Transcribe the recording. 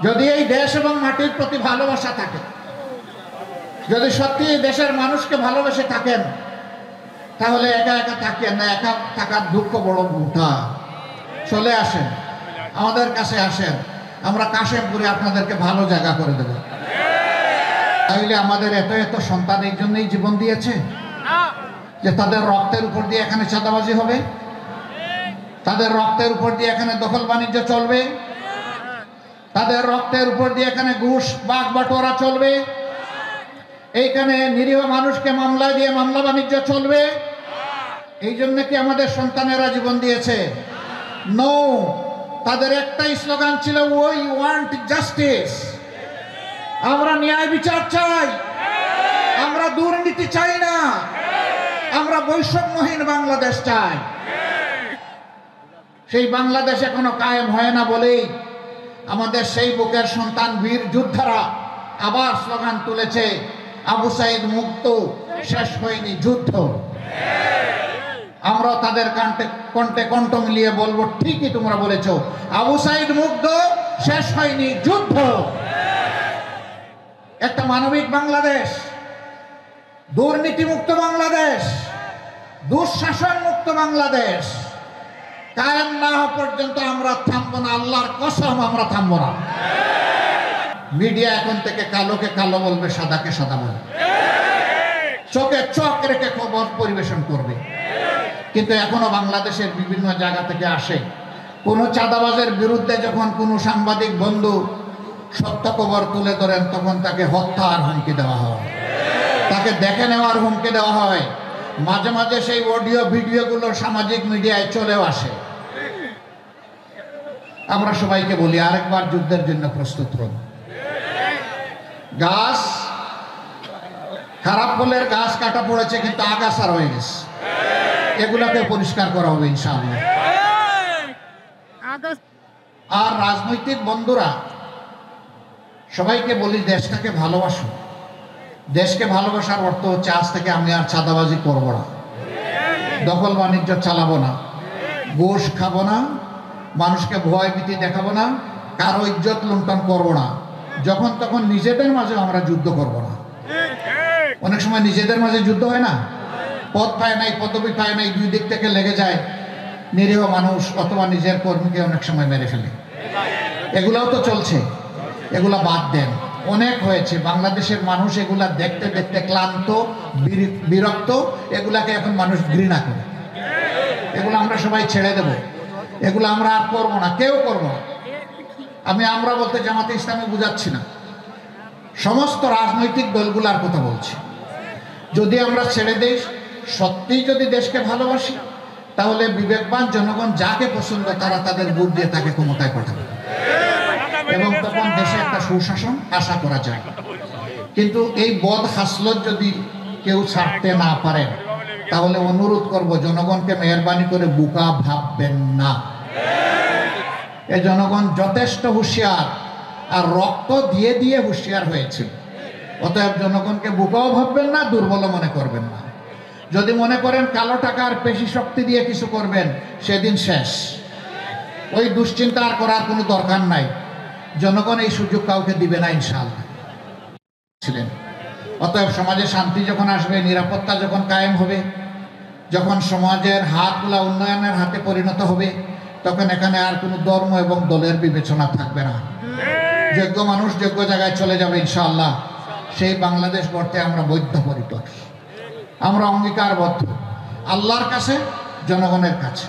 যদি এই দেশ এবং মাটির প্রতি ভালোবাসা থাকে, যদি সত্যি এই দেশের মানুষকে ভালোবেসে থাকেন, তাহলে একা একা থাকেন না। একা থাকার দুঃখ বড় মোটা। চলে আসেন, আমাদের কাছে আসেন, আমরা কাশেমপুরে আপনাদেরকে ভালো জায়গা করে দেব। তাইলে আমাদের এত এত সন্তান এই জন্যই জীবন দিয়েছে যে তাদের রক্তের উপর দিয়ে এখানে চাঁদাবাজি হবে, তাদের রক্তের উপর দিয়ে এখানে দখল বাণিজ্য চলবে, তাদের রক্তের উপর দিয়ে এখানে ঘুষ বাগ বাটোয়ারা চলবে, এইখানে নিরীহ মানুষকে মামলা দিয়ে মামলা বাণিজ্য চলবে। এই জন্য কি আমাদের সন্তানেরা জীবন দিয়েছে? নো। তাদের একটাই স্লোগান ছিল, উই ওয়ান্ট জাস্টিস। আমরা ন্যায় বিচার চাই, আমরা দুর্নীতি চাই না, আমরা বৈষম্যহীন বাংলাদেশ চাই। সেই বাংলাদেশ এখনো কায়েম হয় না বলেই আমাদের সেই বুকের সন্তান বীর যোদ্ধারা আবার স্লোগান তুলেছে, আবু সাইদ মুক্ত, শেষ হয়নি যুদ্ধ। আমরা তাদের কণ্ঠে কণ্ঠ মিলিয়ে বলবো, ঠিকই তোমরা বলেছো, আবু সাইদ মুক্ত, শেষ হয়নি যুদ্ধ। একটা মানবিক বাংলাদেশ, দুর্নীতি মুক্ত বাংলাদেশ, দুঃশাসন মুক্ত বাংলাদেশ কায়েম না হওয়া পর্যন্ত আমরা থামবো না। আল্লাহর কসম আমরা থামবো না। মিডিয়া এখন থেকে কালোকে কালো বলবে, সাদাকে সাদা বলবে, চোখে চোখ রেখে খবর পরিবেশন করবে। কিন্তু এখনো বাংলাদেশের বিভিন্ন জায়গা থেকে আসে, কোনো চাঁদাবাজের বিরুদ্ধে যখন কোনো সাংবাদিক বন্ধু সত্য খবর তুলে ধরেন, তখন তাকে হত্যার হুমকি দেওয়া হয়, তাকে দেখে নেওয়ার হুমকি দেওয়া হয়। মাঝে মাঝে সেই অডিও ভিডিওগুলো সামাজিক মিডিয়ায় চলেও আসে। আমরা সবাইকে বলি, আরেকবার যুদ্ধের জন্য প্রস্তুত হন। গাছ, খারাপ ফলের গাছ কাটা পড়েছে, কিন্তু আগাছা রয়ে গেছে, এগুলাকে পরিষ্কার করা হবে ইনশাআল্লাহ। আর রাজনৈতিক বন্ধুরা, সবাইকে বলি, দেশটাকে ভালোবাসো। দেশকে ভালোবাসার অর্থ হচ্ছে, আজ থেকে আমি আর চাঁদাবাজি করবো না, দখল বাণিজ্য চালাবো না, ঘুষ খাবো না, মানুষকে ভয় ভীতি দেখাবো না, কারো ইজ্জত লুণ্ঠন করবো না। যখন তখন নিজেদের মাঝে আমরা যুদ্ধ করবো না। অনেক সময় নিজেদের মাঝে যুদ্ধ হয় না, পদ পায় নাই, পদবি পায় নাই, দুই দিক থেকে লেগে যায়, নিরীহ মানুষ অথবা নিজের কর্মীকে অনেক সময় মেরে ফেলে। এগুলাও তো চলছে, এগুলা বাদ দেন। অনেক হয়েছে, বাংলাদেশের মানুষ এগুলা দেখতে দেখতে ক্লান্ত, বিরক্ত। এগুলাকে এখন মানুষ ঘৃণা করে। এগুলো আমরা সবাই ছেড়ে দেব, এগুলো আমরা আর করবো না, কেউ করবো না। আমরা বলতে জামাতে ইসলামী বুঝাচ্ছি না, সমস্ত রাজনৈতিক দলগুলার কথা বলছি। যদি আমরা ছেড়ে দেই, সত্যিই যদি দেশকে ভালোবাসি, তাহলে বিবেকবান জনগণ যাকে পছন্দ তারা তাদের ভোট দিয়ে তাকে ক্ষমতায় পাঠাবে, এবং তখন দেশে একটা সুশাসন আশা করা যায়। কিন্তু এই বদ হাসলত যদি কেউ ছাড়তে না পারেন, তাহলে অনুরোধ করব, জনগণকে মেহরবানি করে বোকা ভাববেন না। এই জনগণ যথেষ্ট হুঁশিয়ার, আর রক্ত দিয়ে দিয়ে হুঁশিয়ার হয়েছে। অতএব জনগণকে বোকাও ভাববেন না, দুর্বল মনে করবেন না। যদি মনে করেন কালো টাকার পেশি শক্তি দিয়ে কিছু করবেন, সেদিন শেষ। ওই দুশ্চিন্তা আর করার কোনো দরকার নাই। জনগণ এই সুযোগ কাউকে দিবে না ইনশাআল্লাহ। অতএব সমাজে শান্তি যখন আসবে, নিরাপত্তা যখন কায়েম হবে, যখন সমাজের হাতগুলা উন্নয়নের হাতে পরিণত হবে, তখন এখানে আর কোনো ধর্ম এবং দলের বিবেচনা থাকবে না। যোগ্য মানুষ যোগ্য জায়গায় চলে যাবে ইনশাআল্লাহ। সেই বাংলাদেশ গড়তে আমরা বদ্ধপরিকর, আমরা অঙ্গীকারবদ্ধ, আল্লাহর কাছে, জনগণের কাছে।